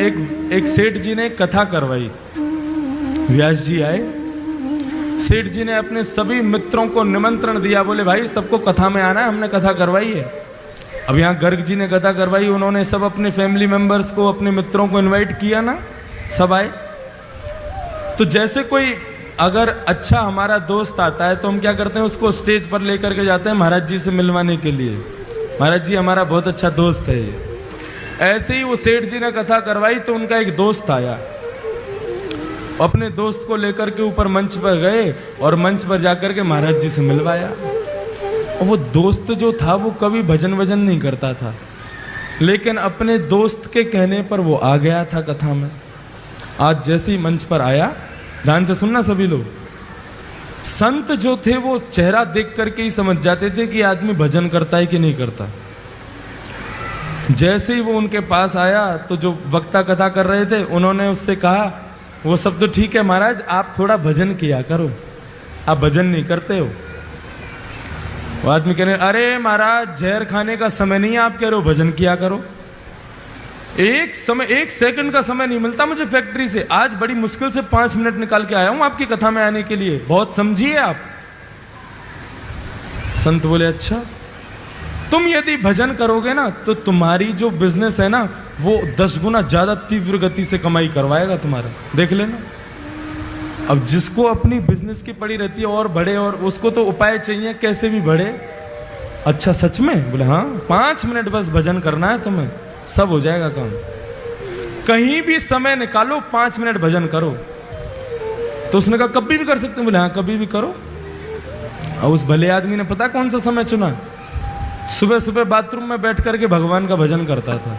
एक सेठ जी ने कथा करवाई। व्यास जी आए, सेठ जी ने अपने सभी मित्रों को निमंत्रण दिया, बोले भाई सबको कथा में आना है, हमने कथा करवाई है। अब यहाँ गर्ग जी ने कथा करवाई, उन्होंने सब अपने फैमिली मेंबर्स को, अपने मित्रों को इनवाइट किया ना, सब आए। तो जैसे कोई अगर अच्छा हमारा दोस्त आता है तो हम क्या करते हैं, उसको स्टेज पर लेकर के जाते हैं महाराज जी से मिलवाने के लिए, महाराज जी हमारा बहुत अच्छा दोस्त है ये। ऐसे ही वो सेठ जी ने कथा करवाई तो उनका एक दोस्त आया, अपने दोस्त को लेकर के ऊपर मंच पर गए और मंच पर जाकर के महाराज जी से मिलवाया। और वो दोस्त जो था वो कभी भजन वजन नहीं करता था, लेकिन अपने दोस्त के कहने पर वो आ गया था कथा में। आज जैसे ही मंच पर आया, ध्यान से सुनना सभी लोग, संत जो थे वो चेहरा देख करके ही समझ जाते थे कि आदमी भजन करता है कि नहीं करता। जैसे ही वो उनके पास आया तो जो वक्ता कथा कर रहे थे उन्होंने उससे कहा, वो सब तो ठीक है महाराज, आप थोड़ा भजन किया करो, आप भजन नहीं करते हो। वो आदमी कह रहे, अरे महाराज जहर खाने का समय नहीं है, आप कह रहे हो भजन किया करो। एक सेकंड का समय नहीं मिलता मुझे फैक्ट्री से, आज बड़ी मुश्किल से 5 मिनट निकाल के आया हूं आपकी कथा में आने के लिए, बहुत समझिए आप। संत बोले, अच्छा तुम यदि भजन करोगे ना तो तुम्हारी जो बिजनेस है ना वो 10 गुना ज्यादा तीव्र गति से कमाई करवाएगा तुम्हारा, देख लेना। अब जिसको अपनी बिजनेस की पड़ी रहती है और बढ़े, और उसको तो उपाय चाहिए कैसे भी बढ़े। अच्छा सच में? बोले हाँ, 5 मिनट बस भजन करना है तुम्हें, सब हो जाएगा काम। कहीं भी समय निकालो, 5 मिनट भजन करो। तो उसने कहा कभी भी कर सकते हैं? बोले हाँ कभी भी करो। और उस भले आदमी ने पता कौन सा समय चुना? सुबह सुबह बाथरूम में बैठ करके भगवान का भजन करता था।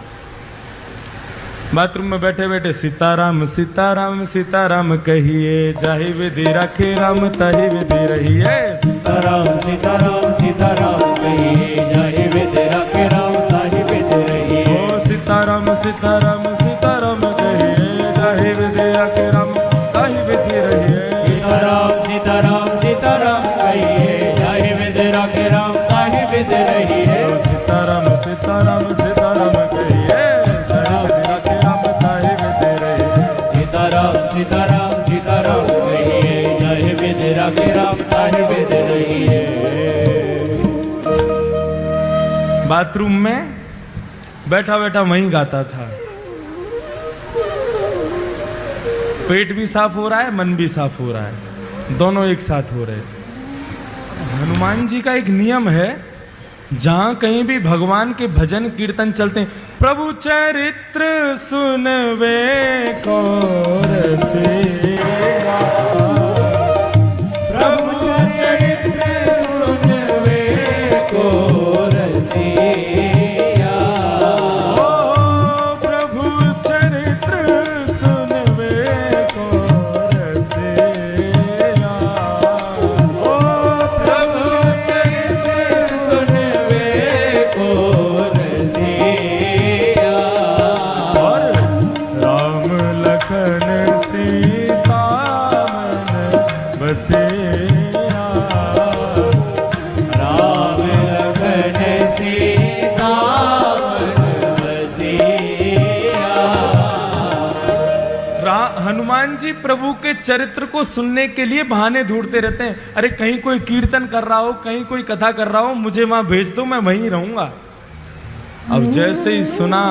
बाथरूम में बैठे बैठे सीताराम सीताराम सीताराम कहिए, जाहि विधि राखे राम ताहि विधि रहिए। सीताराम सीताराम सीताराम कहिए, जाहि विधि राखे राम ताहि विधि रहिए। ओ सीताराम सीताराम सीताराम कहिए, जाहि विधि राखे राम ताहि विधि रहिए। सीताराम सीताराम सीताराम कहिए, जाहि विधि राखे राम ताहि विधि रहिए। सीताराम सीताराम सीताराम कहिए, जाहि विधि राखे राम ताहि विधि रहिए। सीताराम सीताराम सीताराम कहिए, जाहि विधि राखे राम ताहि विधि रहिए। बाथरूम में बैठा बैठा वहीं गाता था। पेट भी साफ हो रहा है, मन भी साफ हो रहा है, दोनों एक साथ हो रहे। हनुमान जी का एक नियम है, जहां कहीं भी भगवान के भजन कीर्तन चलते हैं, प्रभु चरित्र सुनवे को रसेरा, प्रभु चरित्र सुनवे को रसेरा। ओ प्रभु चरित्र सुनवे को रसेरा। ओ प्रभु चरित्र सुनवे को रसेरा। और राम लखन सीता मन बसेरा। राम लखन सीता मन बसेरा। हनुमान जी प्रभु के चरित्र को सुनने के लिए बहाने ढूंढते रहते हैं। अरे कहीं कोई कीर्तन कर रहा हो, कहीं कोई कथा कर रहा हो, मुझे वहां भेज दो, मैं वहीं रहूंगा। अब जैसे ही सुना,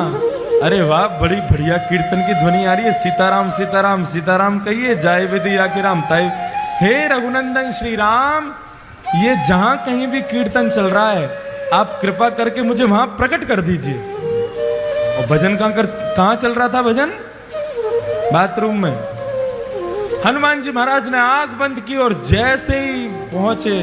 अरे वाह बड़ी बढ़िया कीर्तन की ध्वनि आ रही है, सीताराम सीताराम सीताराम कहिए, जाय विधि राखे राम ताहि। हे रघुनंदन श्री राम, ये जहां कहीं भी कीर्तन चल रहा है आप कृपा करके मुझे वहां प्रकट कर दीजिए। और भजन कहां चल रहा था? भजन बाथरूम में। हनुमान जी महाराज ने आंख बंद की और जैसे ही पहुंचे,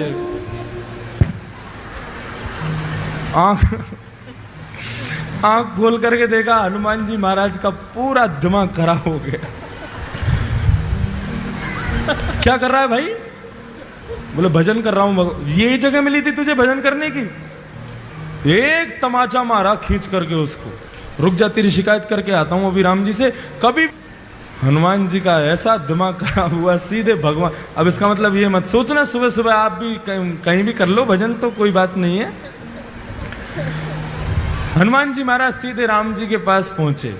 आंख खोल करके देखा, हनुमान जी महाराज का पूरा दिमाग खराब हो गया। क्या कर रहा है भाई? बोले भजन कर रहा हूं। ये जगह मिली थी तुझे भजन करने की? एक तमाचा मारा खींच करके उसको, रुक जा तेरी शिकायत करके आता हूं अभी राम जी से। कभी हनुमान जी का ऐसा दिमाग खराब हुआ, सीधे भगवान। अब इसका मतलब ये मत सोचना सुबह सुबह आप भी कहीं भी कर लो भजन, तो कोई बात नहीं है। हनुमान जी महाराज सीधे राम जी के पास पहुंचे।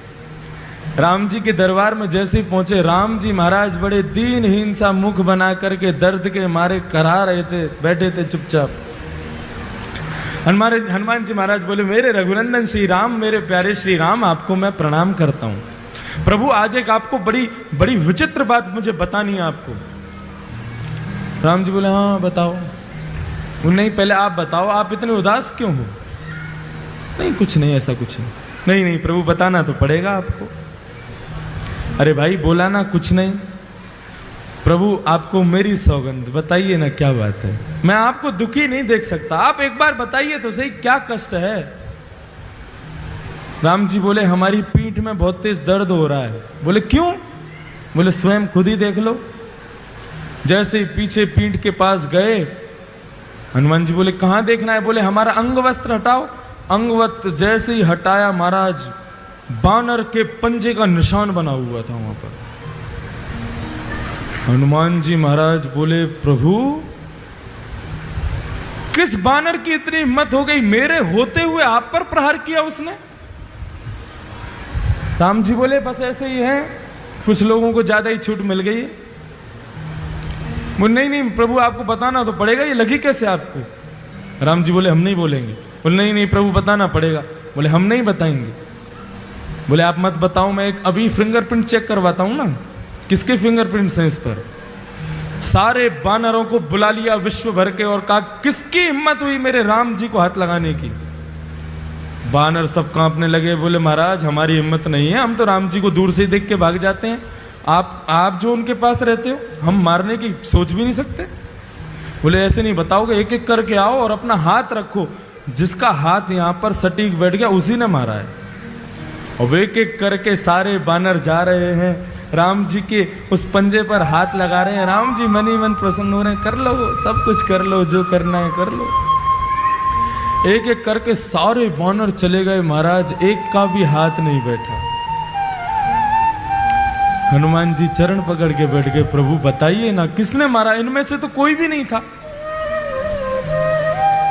राम जी के दरबार में जैसे ही पहुंचे, राम जी महाराज बड़े दीनहीन सा मुख बना करके दर्द के मारे करा रहे थे, बैठे थे चुपचाप। हनुमान जी महाराज बोले, मेरे रघुनंदन श्री राम, मेरे प्यारे श्री राम, आपको मैं प्रणाम करता हूं। प्रभु आज एक आपको बड़ी बड़ी विचित्र बात मुझे बतानी है आपको। राम जी बोले, हाँ बताओ। नहीं पहले आप बताओ, आप इतने उदास क्यों हो? नहीं कुछ नहीं, ऐसा कुछ नहीं। नहीं नहीं प्रभु बताना तो पड़ेगा आपको। अरे भाई बोला ना कुछ नहीं। प्रभु आपको मेरी सौगंध, बताइए ना क्या बात है। मैं आपको दुखी नहीं देख सकता, आप एक बार बताइए तो सही क्या कष्ट है। राम जी बोले, हमारी पीठ में बहुत तेज दर्द हो रहा है। बोले क्यों? बोले स्वयं खुद ही देख लो। जैसे ही पीछे पीठ के पास गए, हनुमान जी बोले कहां देखना है? बोले हमारा अंग वस्त्र हटाओ। अंग वस्त्र जैसे ही हटाया महाराज, बानर के पंजे का निशान बना हुआ था वहां पर। हनुमान जी महाराज बोले, प्रभु किस बानर की इतनी हिम्मत हो गई, मेरे होते हुए आप पर प्रहार किया उसने? राम जी बोले, बस ऐसे ही है, कुछ लोगों को ज्यादा ही छूट मिल गई है। बोले नहीं नहीं प्रभु आपको बताना तो पड़ेगा, ये लगी कैसे आपको? राम जी बोले, हम नहीं बोलेंगे। बोले नहीं नहीं प्रभु बताना पड़ेगा। बोले हम नहीं बताएंगे। बोले आप मत बताओ, मैं एक अभी फिंगरप्रिंट चेक करवाता हूं ना। किसके फिंगरप्रिंट्स हैं इस पर? सारे बानरों को बुला लिया विश्व भर के और कहा, किसकी हिम्मत हुई मेरे राम जी को हाथ लगाने की? बानर सब कांपने लगे। बोले महाराज हमारी हिम्मत नहीं है, हम तो राम जी को दूर से देख के भाग जाते हैं। आप जो उनके पास रहते हो, हम मारने की सोच भी नहीं सकते। बोले ऐसे नहीं बताओगे, एक एक करके आओ और अपना हाथ रखो। जिसका हाथ यहां पर सटीक बैठ गया उसी ने मारा है। और एक एक करके सारे बानर जा रहे हैं, राम जी के उस पंजे पर हाथ लगा रहे हैं। राम जी मन ही मन प्रसन्न हो रहे हैं, कर लो सब कुछ कर लो, जो करना है कर लो। एक एक करके सारे बानर चले गए महाराज, एक का भी हाथ नहीं बैठा। हनुमान जी चरण पकड़ के बैठ गए, प्रभु बताइए ना किसने मारा? इनमें से तो कोई भी नहीं था।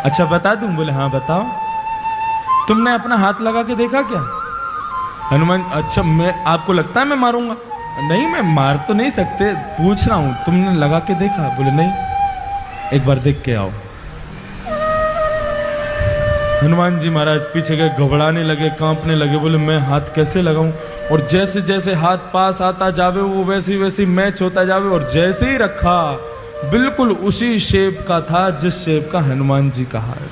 अच्छा बता दूं? बोले हाँ बताओ। तुमने अपना हाथ लगा के देखा क्या? हनुमान, अच्छा मैं, आपको लगता है मैं मारूंगा? नहीं मैं मार तो नहीं सकते, पूछ रहा हूं तुमने लगा के देखा? बोले नहीं, एक बार देख के आओ। हनुमान जी महाराज पीछे गए, घबराने लगे, कांपने लगे। बोले मैं हाथ कैसे लगाऊं? और जैसे जैसे हाथ पास आता जावे वो वैसे वैसे मैच होता जावे। और जैसे ही रखा बिल्कुल उसी शेप का था जिस शेप का हनुमान जी का हाथ।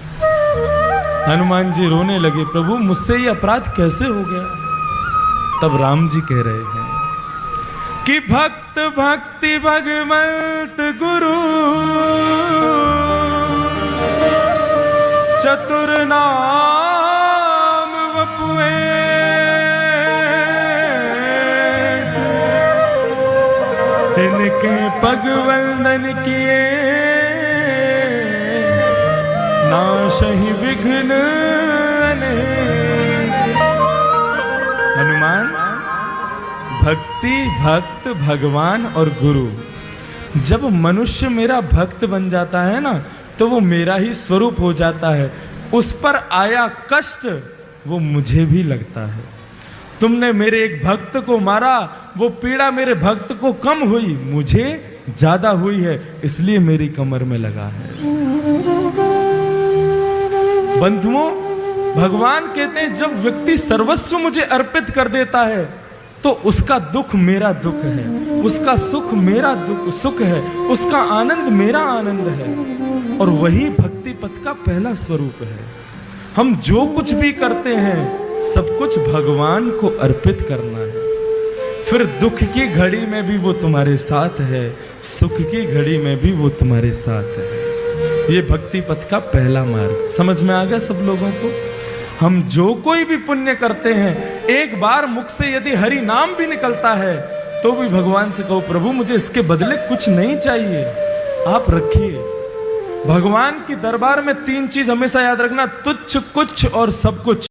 हनुमान जी रोने लगे, प्रभु मुझसे ये अपराध कैसे हो गया? तब राम जी कह रहे हैं कि भक्त भक्ति भगवंत गुरु चतुर नाम वपुए तिनके पग वंदन किए नाशहि विघ्न अनेक। हनुमान, भक्ति, भक्त, भगवान और गुरु, जब मनुष्य मेरा भक्त बन जाता है ना तो वो मेरा ही स्वरूप हो जाता है। उस पर आया कष्ट वो मुझे भी लगता है। तुमने मेरे एक भक्त को मारा, वो पीड़ा मेरे भक्त को कम हुई, मुझे ज्यादा हुई है, इसलिए मेरी कमर में लगा है। बंधुओं, भगवान कहते हैं जब व्यक्ति सर्वस्व मुझे अर्पित कर देता है तो उसका दुख मेरा दुख है, उसका सुख मेरा सुख है, उसका आनंद मेरा आनंद है। और वही भक्ति पथ का पहला स्वरूप है। हम जो कुछ भी करते हैं सब कुछ भगवान को अर्पित करना है। फिर दुख की घड़ी में भी वो तुम्हारे साथ है, सुख की घड़ी में भी वो तुम्हारे साथ है। ये भक्ति पथ का पहला मार्ग समझ में आ गया सब लोगों को? हम जो कोई भी पुण्य करते हैं, एक बार मुख से यदि हरि नाम भी निकलता है तो भी भगवान से कहो, प्रभु मुझे इसके बदले कुछ नहीं चाहिए, आप रखिए। भगवान की दरबार में तीन चीज हमेशा याद रखना, तुच्छ, कुछ और सब कुछ।